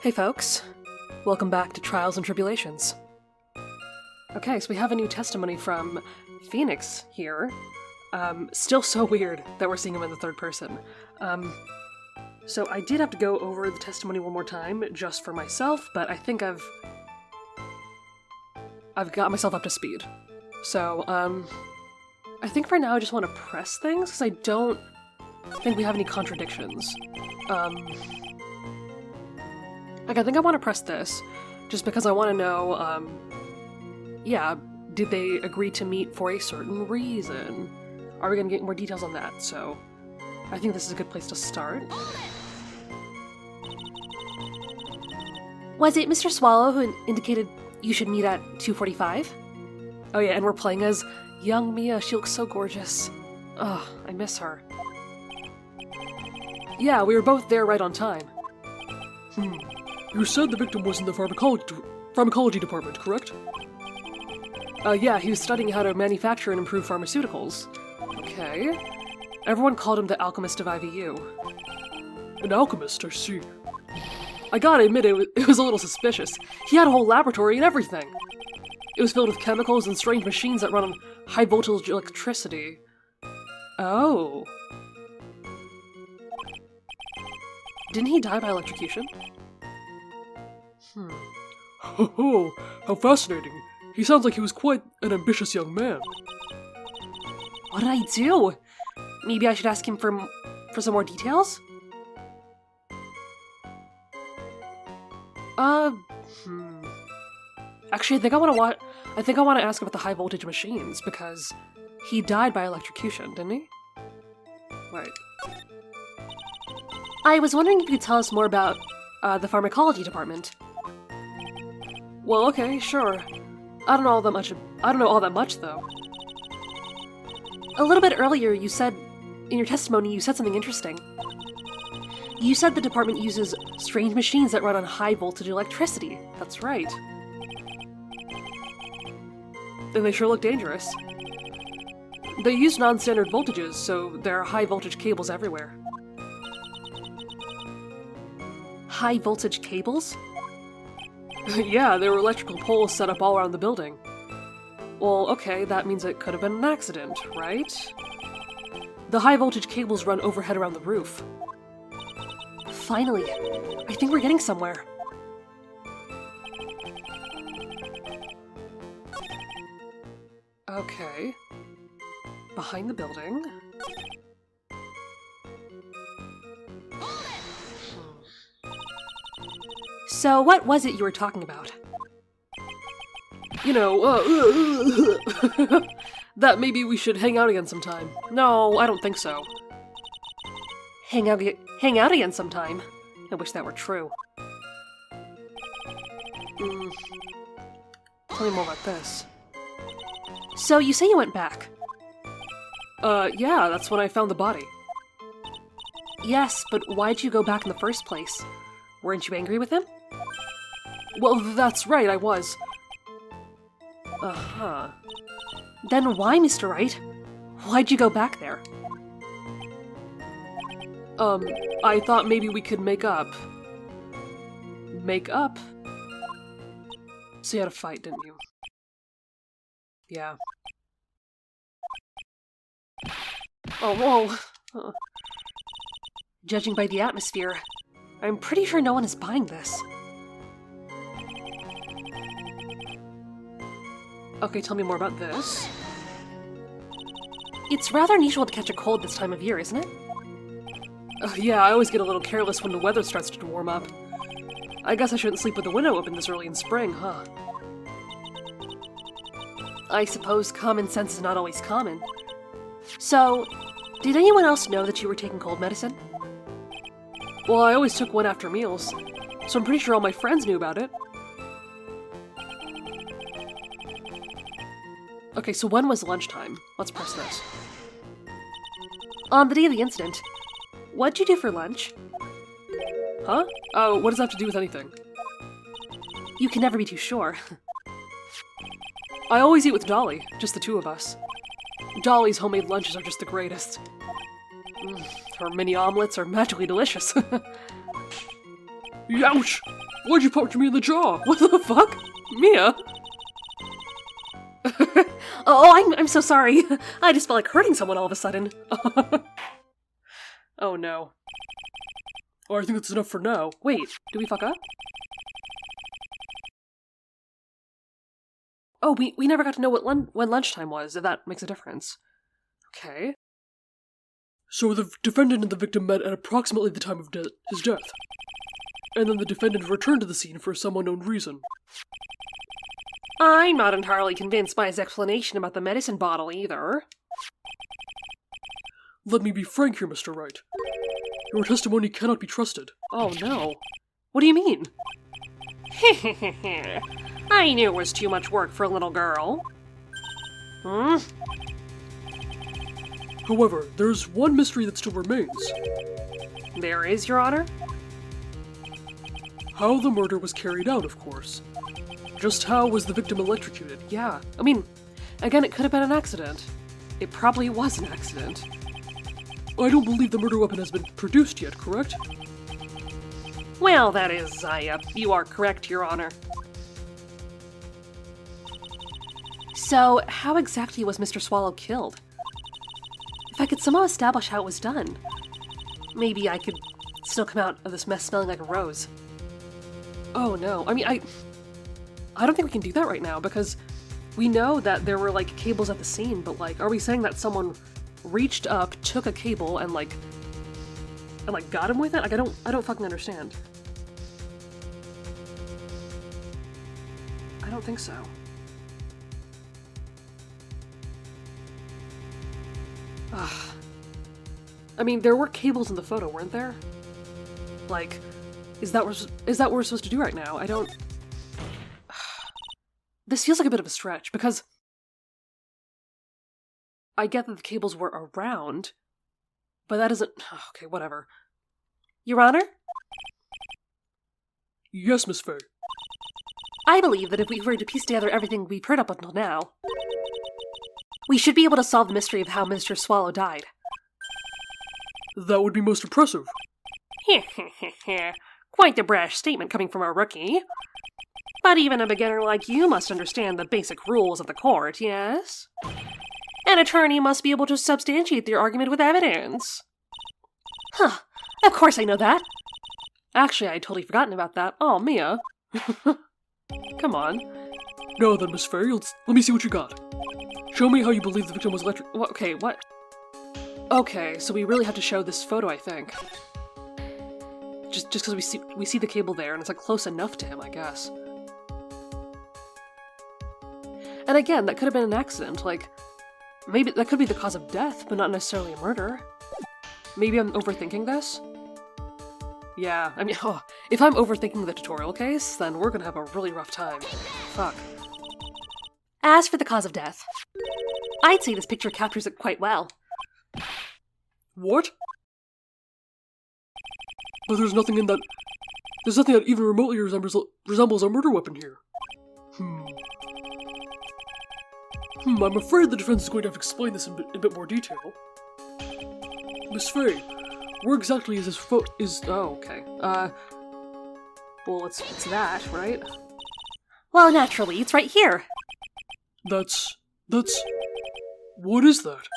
Hey folks, welcome back to Trials and Tribulations. Okay, so we have a new testimony from Phoenix here. Still so weird that we're seeing him in the third person. So I did have to go over the testimony one more time just for myself, but I think I've got myself up to speed. So, I think for now I just want to press things, because I don't think we have any contradictions. I think I want to press this, just because I want to know, yeah, did they agree to meet for a certain reason? Are we going to get more details on that? So, I think this is a good place to start. Was it Mr. Swallow who indicated you should meet at 2:45? Oh yeah, and we're playing as young Mia. She looks so gorgeous. Ugh, I miss her. Yeah, we were both there right on time. You said the victim was in the pharmacology department, correct? Yeah, he was studying how to manufacture and improve pharmaceuticals. Okay. Everyone called him the alchemist of IVU. An alchemist, I see. I gotta admit, it was a little suspicious. He had a whole laboratory and everything. It was filled with chemicals and strange machines that run on high-voltage electricity. Oh. Didn't he die by electrocution? Oh, how fascinating. He sounds like he was quite an ambitious young man. What did I do? Maybe I should ask him for some more details? Actually, I think I want to ask about the high voltage machines, because he died by electrocution, didn't he? Right. I was wondering if you could tell us more about the pharmacology department. Well, okay, sure. I don't know all that much though. A little bit earlier, you said in your testimony something interesting. You said the department uses strange machines that run on high voltage electricity. That's right. And they sure look dangerous. They use non-standard voltages, so there are high voltage cables everywhere. High voltage cables? Yeah, there were electrical poles set up all around the building. Well, okay, that means it could have been an accident, right? The high voltage cables run overhead around the roof. Finally, I think we're getting somewhere. Okay. Behind the building. So what was it you were talking about? You know, that maybe we should hang out again sometime. No, I don't think so. Hang out again sometime? I wish that were true. Tell me more about this. So you say you went back? Yeah, that's when I found the body. Yes, but why'd you go back in the first place? Weren't you angry with him? Well, that's right, I was. Uh-huh. Then why, Mr. Wright? Why'd you go back there? I thought maybe we could make up. Make up? So you had a fight, didn't you? Yeah. Oh, whoa. Judging by the atmosphere, I'm pretty sure no one is buying this. Okay, tell me more about this. It's rather unusual to catch a cold this time of year, isn't it? Yeah, I always get a little careless when the weather starts to warm up. I guess I shouldn't sleep with the window open this early in spring, huh? I suppose common sense is not always common. So, did anyone else know that you were taking cold medicine? Well, I always took one after meals, so I'm pretty sure all my friends knew about it. Okay, so when was lunchtime? Let's press this. On the day of the incident, what'd you do for lunch? Huh? Oh, what does that have to do with anything? You can never be too sure. I always eat with Dolly, just the two of us. Dolly's homemade lunches are just the greatest. Her mini omelets are magically delicious. Youch! Why'd you punch me in the jaw? What the fuck? Mia? Oh, I'm so sorry. I just felt like hurting someone all of a sudden. Oh no. Oh, I think that's enough for now. Wait, did we fuck up? Oh, we never got to know when lunchtime was, if that makes a difference. Okay. So the defendant and the victim met at approximately the time of his death. And then the defendant returned to the scene for some unknown reason. I'm not entirely convinced by his explanation about the medicine bottle either. Let me be frank here, Mr. Wright. Your testimony cannot be trusted. Oh no. What do you mean? I knew it was too much work for a little girl. Hmm? However, there's one mystery that still remains. There is, Your Honor? How the murder was carried out, of course. Just how was the victim electrocuted? Yeah, I mean, again, it could have been an accident. It probably was an accident. I don't believe the murder weapon has been produced yet, correct? Well, that is, you are correct, Your Honor. So, how exactly was Mr. Swallow killed? If I could somehow establish how it was done, maybe I could still come out of this mess smelling like a rose. Oh no, I mean, I don't think we can do that right now, because we know that there were, like, cables at the scene, but, like, are we saying that someone reached up, took a cable, and got him with it? Like, I don't fucking understand. I don't think so. Ugh. I mean, there were cables in the photo, weren't there? Like, is that what we're supposed to do right now? I don't... This feels like a bit of a stretch, because I get that the cables were around, but that isn't... Okay, whatever. Your Honor? Yes, Miss Faye. I believe that if we were to piece together everything we've heard up until now, we should be able to solve the mystery of how Mr. Swallow died. That would be most impressive. Quite the brash statement coming from a rookie. But even a beginner like you must understand the basic rules of the court, yes? An attorney must be able to substantiate their argument with evidence. Huh, of course I know that. Actually, I had totally forgotten about that. Oh, Mia. Come on. Now then, Miss Faye, let me see what you got. Show me how you believe the victim was Okay, what? Okay, so we really have to show this photo, I think. Just because we see the cable there, and it's like close enough to him, I guess. And again, that could have been an accident. Like, maybe that could be the cause of death, but not necessarily a murder. Maybe I'm overthinking this? Yeah, I mean, if I'm overthinking the tutorial case, then we're gonna have a really rough time. Fuck. As for the cause of death, I'd say this picture captures it quite well. What? But there's nothing that even remotely resembles a murder weapon here. I'm afraid the defense is going to have to explain this in a bit more detail. Miss Faye, where exactly is this Oh, okay. Well, it's that, right? Well, naturally, it's right here. That's... What is that?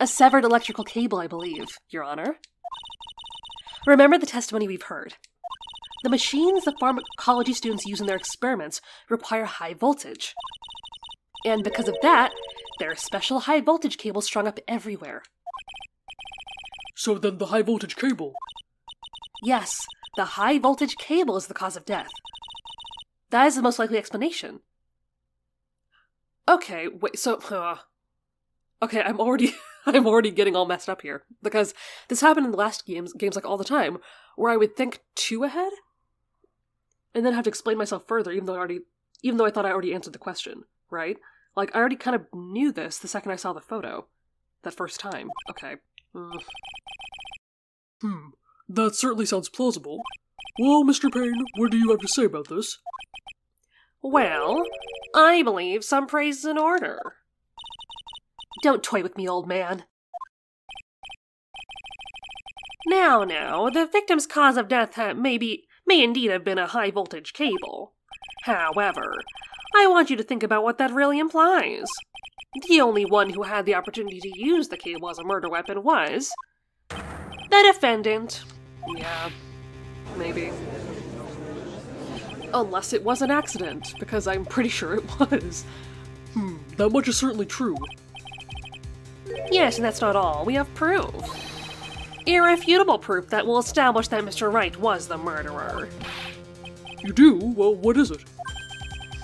A severed electrical cable, I believe, Your Honor. Remember the testimony we've heard. The machines the pharmacology students use in their experiments require high voltage. And because of that, there are special high voltage cables strung up everywhere. So then the high voltage cable... Yes, the high voltage cable is the cause of death. That is the most likely explanation. Okay, wait, so... Okay, I'm already getting all messed up here, because this happened in the last games like all the time, where I would think 2 ahead, and then have to explain myself further, even though I thought I already answered the question, right? Like, I already kind of knew this the second I saw the photo. That first time. Okay. That certainly sounds plausible. Well, Mr. Payne, what do you have to say about this? Well, I believe some praise is in order. Don't toy with me, old man. Now, the victim's cause of death may may indeed have been a high-voltage cable. However, I want you to think about what that really implies. The only one who had the opportunity to use the cable as a murder weapon was the defendant. Yeah, maybe. Unless it was an accident, because I'm pretty sure it was. That much is certainly true. Yes, and that's not all. We have proof. Irrefutable proof that will establish that Mr. Wright was the murderer. You do? Well, what is it?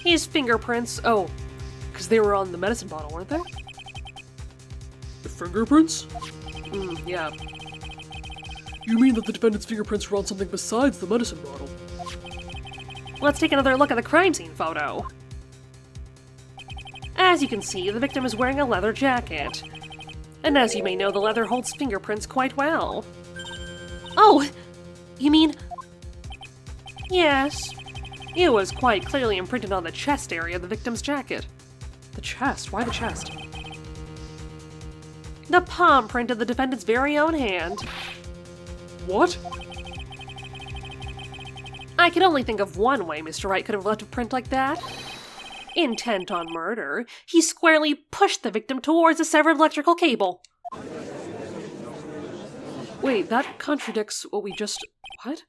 His fingerprints. Oh, because they were on the medicine bottle, weren't they? The fingerprints? Yeah. You mean that the defendant's fingerprints were on something besides the medicine bottle? Let's take another look at the crime scene photo. As you can see, the victim is wearing a leather jacket. And as you may know, the leather holds fingerprints quite well. Oh! You mean... Yes. It was quite clearly imprinted on the chest area of the victim's jacket. The chest? Why the chest? The palm print of the defendant's very own hand. What? I can only think of one way Mr. Wright could have left a print like that. Intent on murder, he squarely pushed the victim towards a severed electrical cable. Wait, that contradicts what we just... What?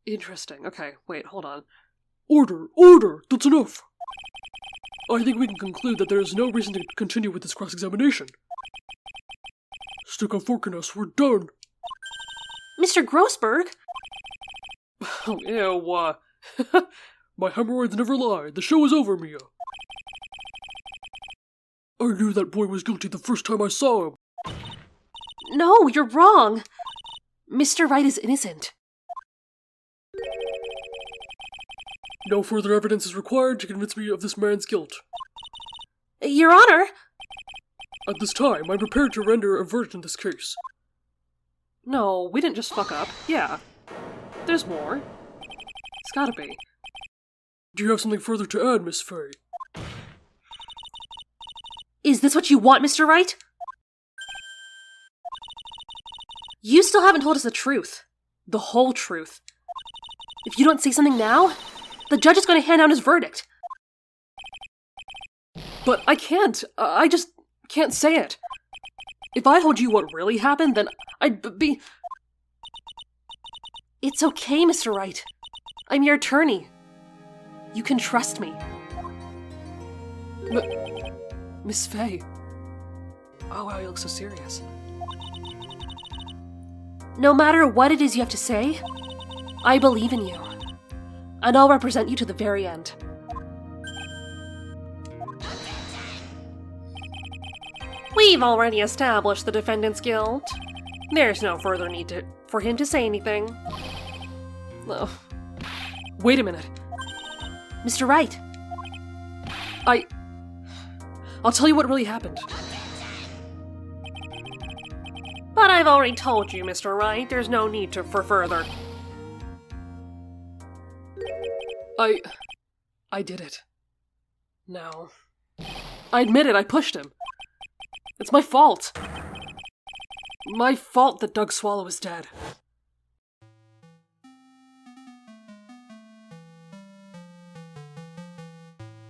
Interesting. Okay, wait, hold on. Order! Order! That's enough! I think we can conclude that there is no reason to continue with this cross-examination. Stick a fork in us, we're done! Mr. Grossberg? Oh, ew, My hemorrhoids never lie. The show is over, Mia. I knew that boy was guilty the first time I saw him. No, you're wrong. Mr. Wright is innocent. No further evidence is required to convince me of this man's guilt. Your Honor! At this time, I'm prepared to render a verdict in this case. No, we didn't just fuck up. Yeah. There's more. It's gotta be. Do you have something further to add, Miss Fay? Is this what you want, Mr. Wright? You still haven't told us the truth. The whole truth. If you don't say something now, the judge is going to hand down his verdict. But I can't. I just can't say it. If I told you what really happened, then I'd be... It's okay, Mr. Wright. I'm your attorney. You can trust me. Miss Fay. Oh wow, you look so serious. No matter what it is you have to say, I believe in you. And I'll represent you to the very end. We've already established the defendant's guilt. There's no further need for him to say anything. Oh. Wait a minute. Mr. Wright. I'll tell you what really happened. But I've already told you, Mr. Wright, there's no need for further. I did it. No. I admit it, I pushed him. It's my fault. My fault that Doug Swallow is dead.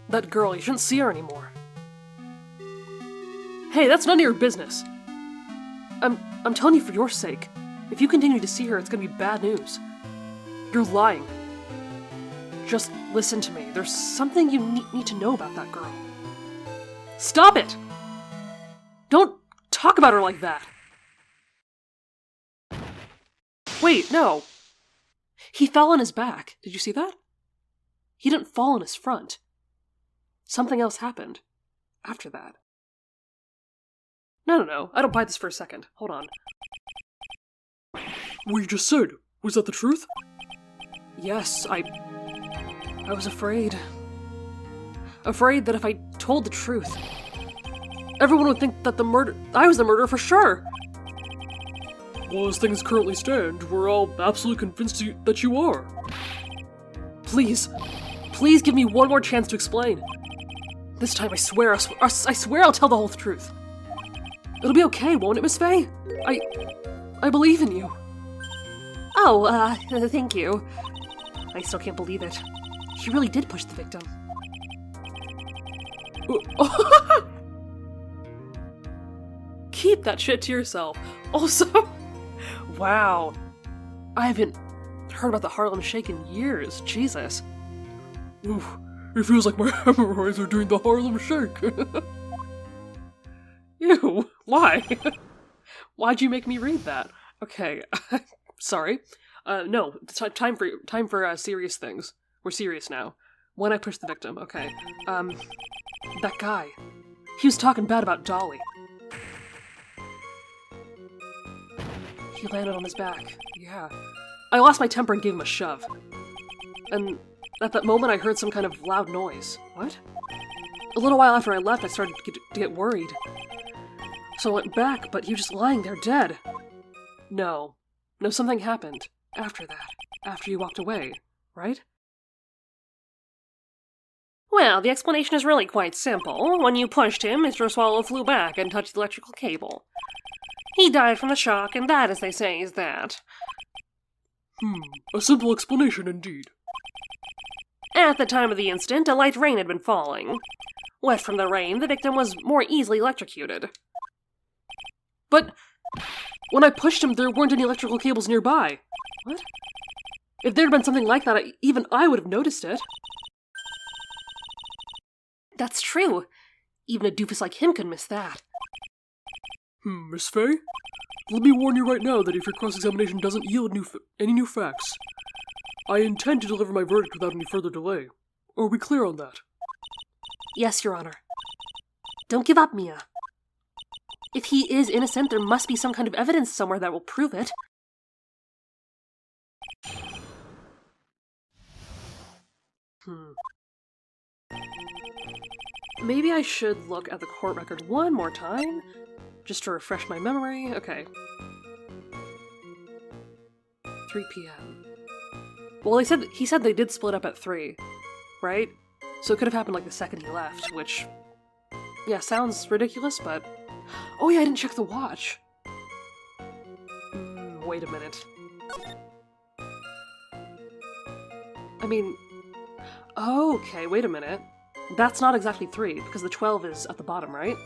That girl, you shouldn't see her anymore. Hey, that's none of your business. I'm telling you for your sake. If you continue to see her, it's gonna be bad news. You're lying. Just listen to me. There's something you need to know about that girl. Stop it! Don't talk about her like that. Wait, no. He fell on his back. Did you see that? He didn't fall on his front. Something else happened after that. No. I don't buy this for a second. Hold on. What you just said, was that the truth? Yes, I was afraid. Afraid that if I told the truth, everyone would think that I was the murderer for sure. Well, as things currently stand, we're all absolutely convinced that you are. Please give me one more chance to explain. This time I swear I'll tell the whole truth. It'll be okay, won't it, Miss Fay? I believe in you. Oh, thank you. I still can't believe it. He really did push the victim. Keep that shit to yourself. Also, wow. I haven't heard about the Harlem Shake in years. Jesus. Oof, it feels like my hemorrhoids are doing the Harlem Shake. Ew, why? Why'd you make me read that? Okay, sorry. No, time for serious things. We're serious now. When I pushed the victim, okay. That guy. He was talking bad about Dolly. He landed on his back. Yeah. I lost my temper and gave him a shove. And at that moment I heard some kind of loud noise. What? A little while after I left, I started to get worried. So I went back, but he was just lying there dead. No, something happened after that. After you walked away, right? Well, the explanation is really quite simple. When you pushed him, Mr. Swallow flew back and touched the electrical cable. He died from the shock, and that, as they say, is that. A simple explanation indeed. At the time of the incident, a light rain had been falling. Wet from the rain, the victim was more easily electrocuted. But when I pushed him, there weren't any electrical cables nearby. What? If there had been something like that, even I would have noticed it. That's true. Even a doofus like him could miss that. Miss Faye? Let me warn you right now that if your cross-examination doesn't yield any new facts, I intend to deliver my verdict without any further delay. Are we clear on that? Yes, Your Honor. Don't give up, Mia. If he is innocent, there must be some kind of evidence somewhere that will prove it. Maybe I should look at the court record one more time, just to refresh my memory. Okay. 3 p.m. Well, he said they did split up at 3, right? So it could have happened like the second he left, which, yeah, sounds ridiculous, but... Oh yeah, I didn't check the watch. Wait a minute. I mean... Okay, wait a minute. That's not exactly 3, because the 12 is at the bottom, right?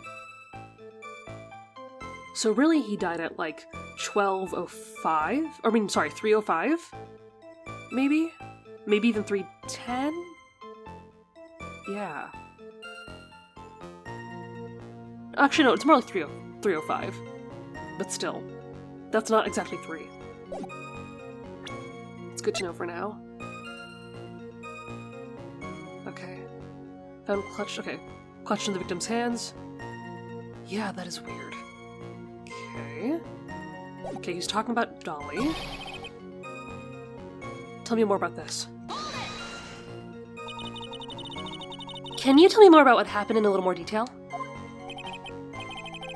So really he died at like 12:05? I mean, sorry, 3:05? Maybe? Maybe even 3:10? Yeah. Actually, no, it's more like 3:05. But still, that's not exactly 3. It's good to know for now. Okay. Found clutch. Okay. Clutched in the victim's hands. Yeah, that is weird. Okay. Okay, he's talking about Dolly. Tell me more about this. Can you tell me more about what happened in a little more detail?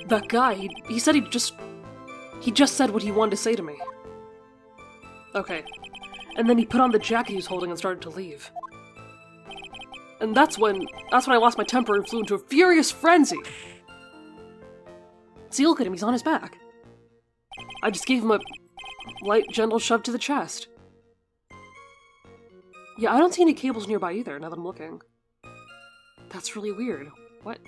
That guy, he said he just said what he wanted to say to me. Okay. And then he put on the jacket he was holding and started to leave. And that's when I lost my temper and flew into a furious frenzy. See, look at him, he's on his back. I just gave him a light, gentle shove to the chest. Yeah, I don't see any cables nearby either, now that I'm looking. That's really weird. What?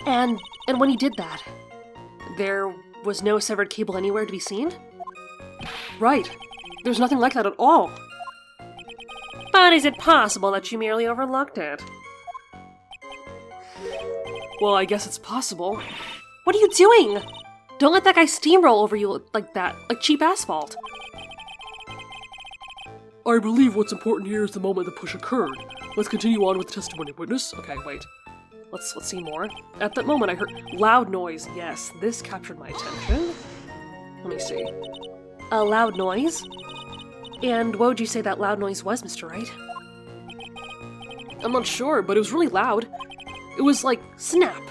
And when he did that, there was no severed cable anywhere to be seen? Right. There's nothing like that at all. But is it possible that you merely overlooked it? Well, I guess it's possible. What are you doing? Don't let that guy steamroll over you like that, like cheap asphalt. I believe what's important here is the moment the push occurred. Let's continue on with the testimony, witness. Okay, wait. Let's see more. At that moment, I heard loud noise. Yes, this captured my attention. Let me see. A loud noise? And what would you say that loud noise was, Mr. Wright? I'm not sure, but it was really loud. It was like, snap.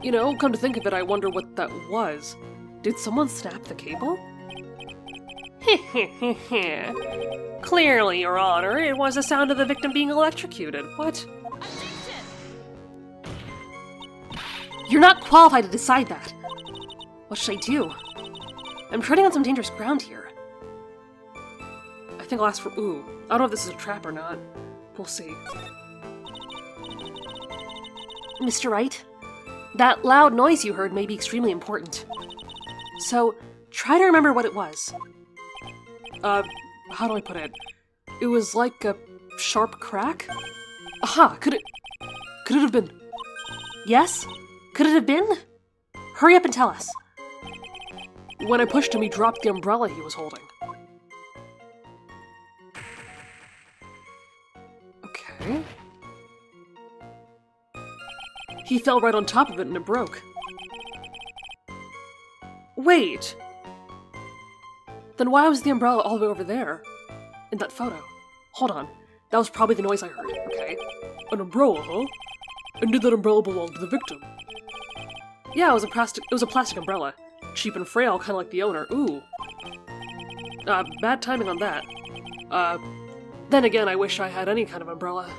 You know, come to think of it, I wonder what that was. Did someone snap the cable? Clearly, Your Honor, it was the sound of the victim being electrocuted. What? You're not qualified to decide that. What should I do? I'm treading on some dangerous ground here. I think I'll ask for... Ooh, I don't know if this is a trap or not. We'll see. Mr. Wright, that loud noise you heard may be extremely important. So, try to remember what it was. How do I put it? It was like a sharp crack? Aha! Could it have been... Yes? Could it have been? Hurry up and tell us. When I pushed him, he dropped the umbrella he was holding. Okay. He fell right on top of it and it broke. Wait! Then why was the umbrella all the way over there? In that photo? Hold on. That was probably the noise I heard, okay? An umbrella, huh? And did that umbrella belong to the victim? Yeah, it was a plastic umbrella. Cheap and frail, kinda like the owner. Ooh. Bad timing on that. Then again, I wish I had any kind of umbrella.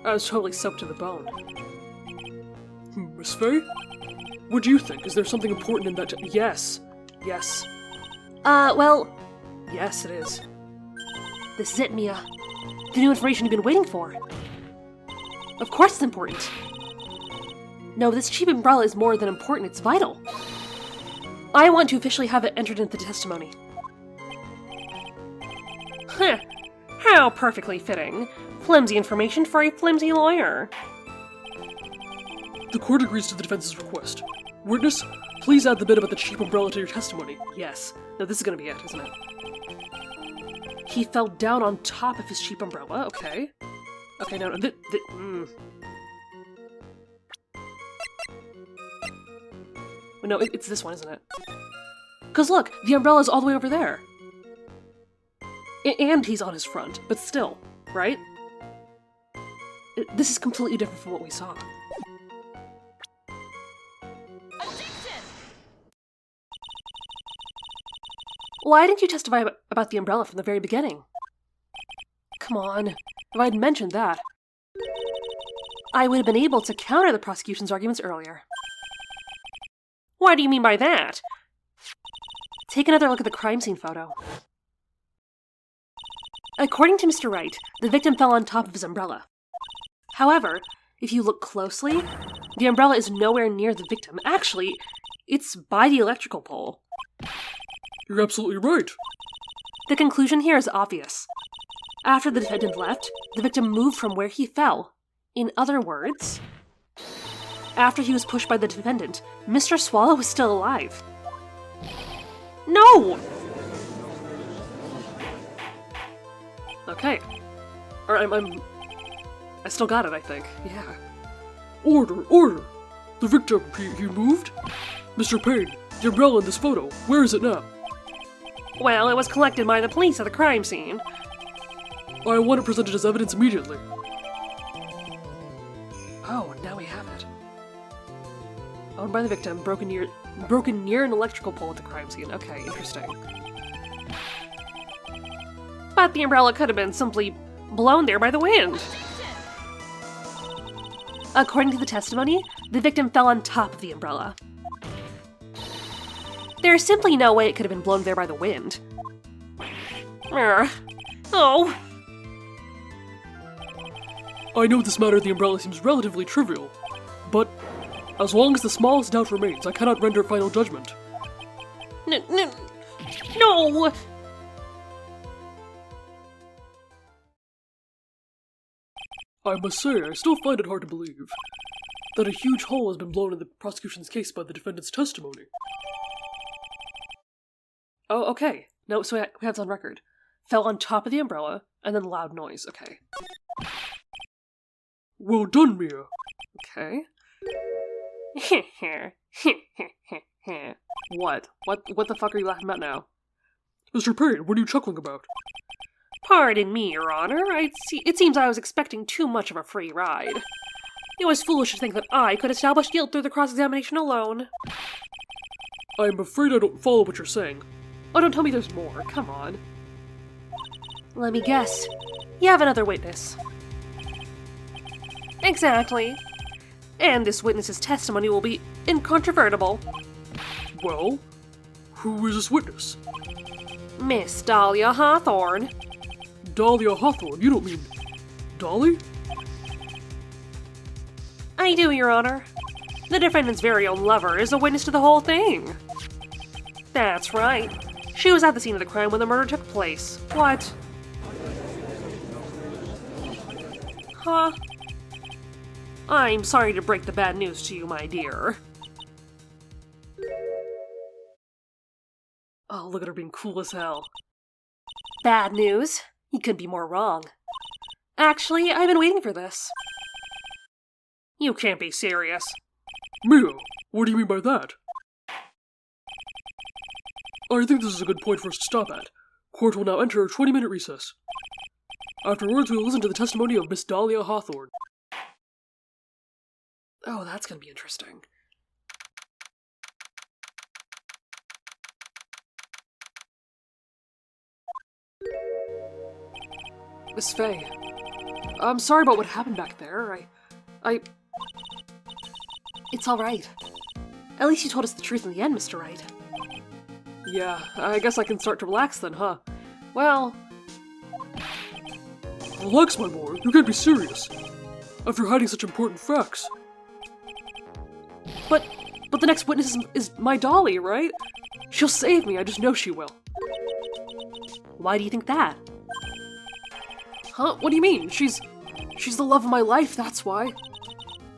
I was totally soaked to the bone. Miss Faye? What do you think? Is there something important in that Yes. Yes. Well... Yes, it is. This is it, Mia. The new information you've been waiting for. Of course it's important. No, this cheap umbrella is more than important, it's vital. I want to officially have it entered into the testimony. Heh. How perfectly fitting. Flimsy information for a flimsy lawyer. The court agrees to the defense's request. Witness, please add the bit about the cheap umbrella to your testimony. Yes. No, this is gonna be it, isn't it? He fell down on top of his cheap umbrella, okay. Okay, no, no, it's this one, isn't it? Because look, the umbrella's all the way over there. And he's on his front, but still, right? This is completely different from what we saw. Why didn't you testify about the umbrella from the very beginning? Come on, if I'd mentioned that, I would have been able to counter the prosecution's arguments earlier. What do you mean by that? Take another look at the crime scene photo. According to Mr. Wright, the victim fell on top of his umbrella. However, if you look closely, the umbrella is nowhere near the victim. Actually, it's by the electrical pole. You're absolutely right. The conclusion here is obvious. After the defendant left, the victim moved from where he fell. In other words, after he was pushed by the defendant, Mr. Swallow was still alive. No! Okay. Or I still got it, I think. Yeah. Order, order! The victim, he moved? Mr. Payne, the umbrella in this photo, where is it now? Well, it was collected by the police at the crime scene. I want it presented as evidence immediately. Oh, now we have it. Owned by the victim, broken near an electrical pole at the crime scene. Okay, interesting. But the umbrella could have been simply blown there by the wind. According to the testimony, the victim fell on top of the umbrella. There is simply no way it could have been blown there by the wind. Oh. I know this matter of the umbrella seems relatively trivial, but as long as the smallest doubt remains, I cannot render final judgment. No! I must say, I still find it hard to believe that a huge hole has been blown in the prosecution's case by the defendant's testimony. Oh, okay. No, so we have it on record. Fell on top of the umbrella, and then loud noise. Okay. Well done, Mia. Okay. What? What the fuck are you laughing about now? Mr. Payne, what are you chuckling about? Pardon me, Your Honor. It seems I was expecting too much of a free ride. It was foolish to think that I could establish guilt through the cross-examination alone. I'm afraid I don't follow what you're saying. Oh, don't tell me there's more. Come on. Let me guess. You have another witness. Exactly. And this witness's testimony will be incontrovertible. Well, who is this witness? Miss Dahlia Hawthorne. Dahlia Hawthorne, you don't mean Dolly? I do, Your Honor. The defendant's very own lover is a witness to the whole thing. That's right. She was at the scene of the crime when the murder took place. What? Huh? I'm sorry to break the bad news to you, my dear. Oh, look at her being cool as hell. Bad news? You couldn't be more wrong. Actually, I've been waiting for this. You can't be serious. Mia, what do you mean by that? I think this is a good point for us to stop at. Court will now enter a 20-minute recess. Afterwards, we will listen to the testimony of Miss Dahlia Hawthorne. Oh, that's gonna be interesting. Miss Faye, I'm sorry about what happened back there. It's alright. At least you told us the truth in the end, Mr. Wright. Yeah, I guess I can start to relax then, huh? Well, Relax, my boy, you can't be serious. After hiding such important facts. but the next witness is my Dolly, right? She'll save me, I just know she will. Why do you think that? Huh? What do you mean? She's the love of my life, that's why.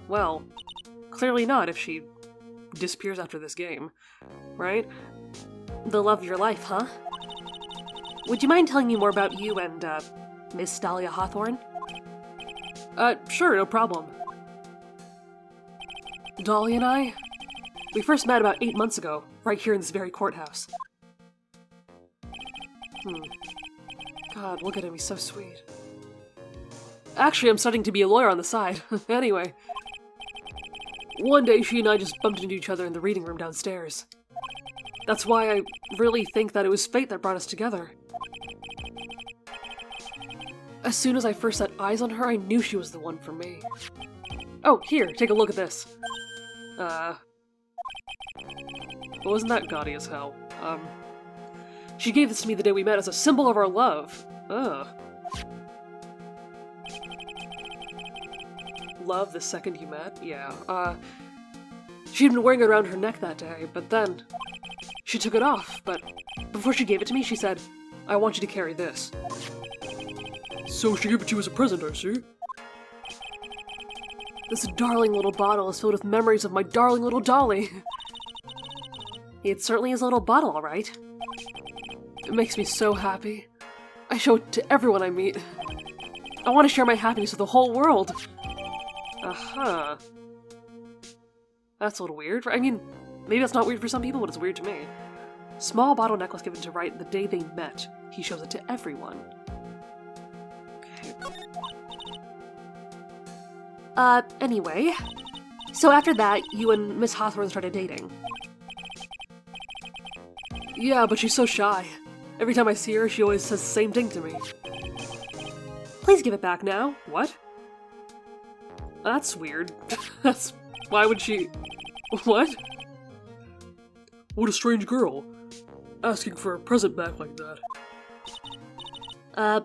Well, clearly not if she disappears after this game, right? The love of your life, huh? Would you mind telling me more about you and, Miss Dahlia Hawthorne? Sure, no problem. Dolly and I, we first met about 8 months ago, right here in this very courthouse. God, look at him, he's so sweet. Actually, I'm studying to be a lawyer on the side. Anyway. One day, she and I just bumped into each other in the reading room downstairs. That's why I really think that it was fate that brought us together. As soon as I first set eyes on her, I knew she was the one for me. Oh, here, take a look at this. Wasn't that gaudy as hell? She gave this to me the day we met as a symbol of our love. Love the second you met? Yeah, she'd been wearing it around her neck that day, but then she took it off, but before she gave it to me, she said, I want you to carry this. So she gave it to you as a present, I see. This darling little bottle is filled with memories of my darling little Dolly. It certainly is a little bottle, all right. It makes me so happy. I show it to everyone I meet. I want to share my happiness with the whole world. Uh-huh. That's a little weird. I mean, maybe that's not weird for some people, but it's weird to me. Small bottle necklace given to Wright the day they met. He shows it to everyone. Okay. Anyway. So after that, you and Miss Hawthorne started dating. Yeah, but she's so shy. Every time I see her, she always says the same thing to me. Please give it back now. What? That's weird. Why would she... What? What a strange girl. Asking for a present back like that.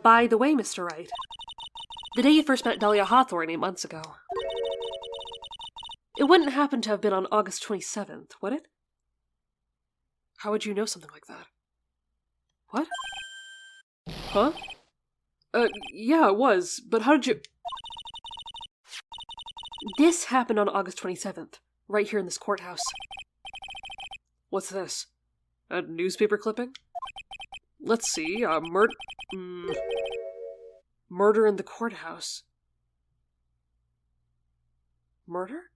By the way, Mr. Wright. The day you first met Dahlia Hawthorne 8 months ago. It wouldn't happen to have been on August 27th, would it? How would you know something like that? What? Huh? Yeah, it was, but how did you... This happened on August 27th, right here in this courthouse. What's this? A newspaper clipping? Let's see, murder in the courthouse. Murder?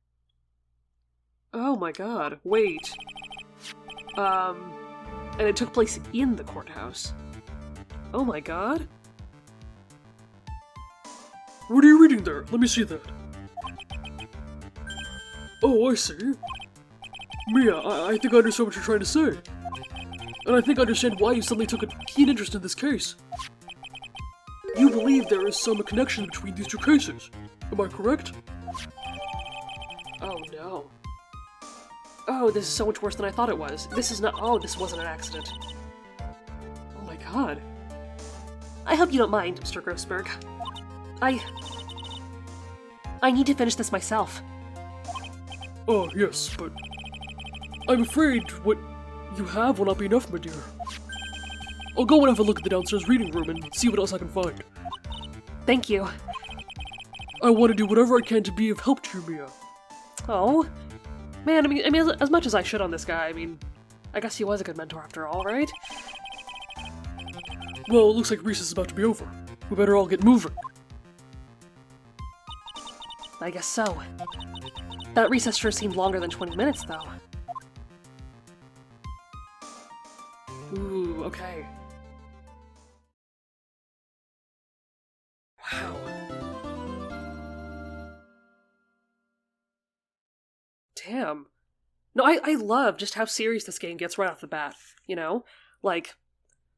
Oh my god, wait. And it took place in the courthouse. Oh my god. What are you reading there? Let me see that. Oh, I see. Mia, I think I understand what you're trying to say. And I think I understand why you suddenly took a keen interest in this case. You believe there is some connection between these two cases. Am I correct? Oh no. Oh, this is so much worse than I thought it was. This is not- oh, this wasn't an accident. Oh my god. I hope you don't mind, Mr. Grossberg. I need to finish this myself. Oh, yes, but I'm afraid what you have will not be enough, my dear. I'll go and have a look at the downstairs reading room and see what else I can find. Thank you. I want to do whatever I can to be of help to you, Mia. Oh. Man, I mean, as much as I should on this guy, I mean, I guess he was a good mentor after all, right? Well, it looks like recess is about to be over. We better all get moving. I guess so. That recess sure seemed longer than 20 minutes, though. Ooh, okay. Wow. Damn. No, I love just how serious this game gets right off the bat, you know? Like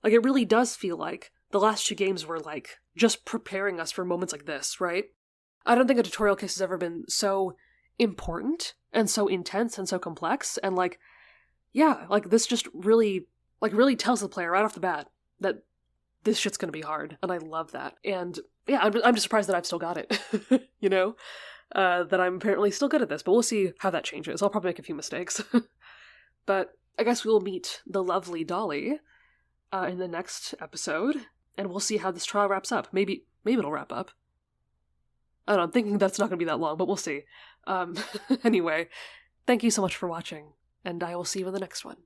it really does feel like the last two games were, like, just preparing us for moments like this, right? I don't think a tutorial case has ever been so important and so intense and so complex, and, like, yeah, like, this just really tells the player right off the bat that this shit's gonna be hard, and I love that. And, yeah, I'm just surprised that I've still got it, you know? That I'm apparently still good at this, but we'll see how that changes. I'll probably make a few mistakes. But I guess we will meet the lovely Dolly in the next episode, and we'll see how this trial wraps up. Maybe it'll wrap up. I don't know, I'm thinking that's not going to be that long, but we'll see. Anyway, thank you so much for watching, and I will see you in the next one.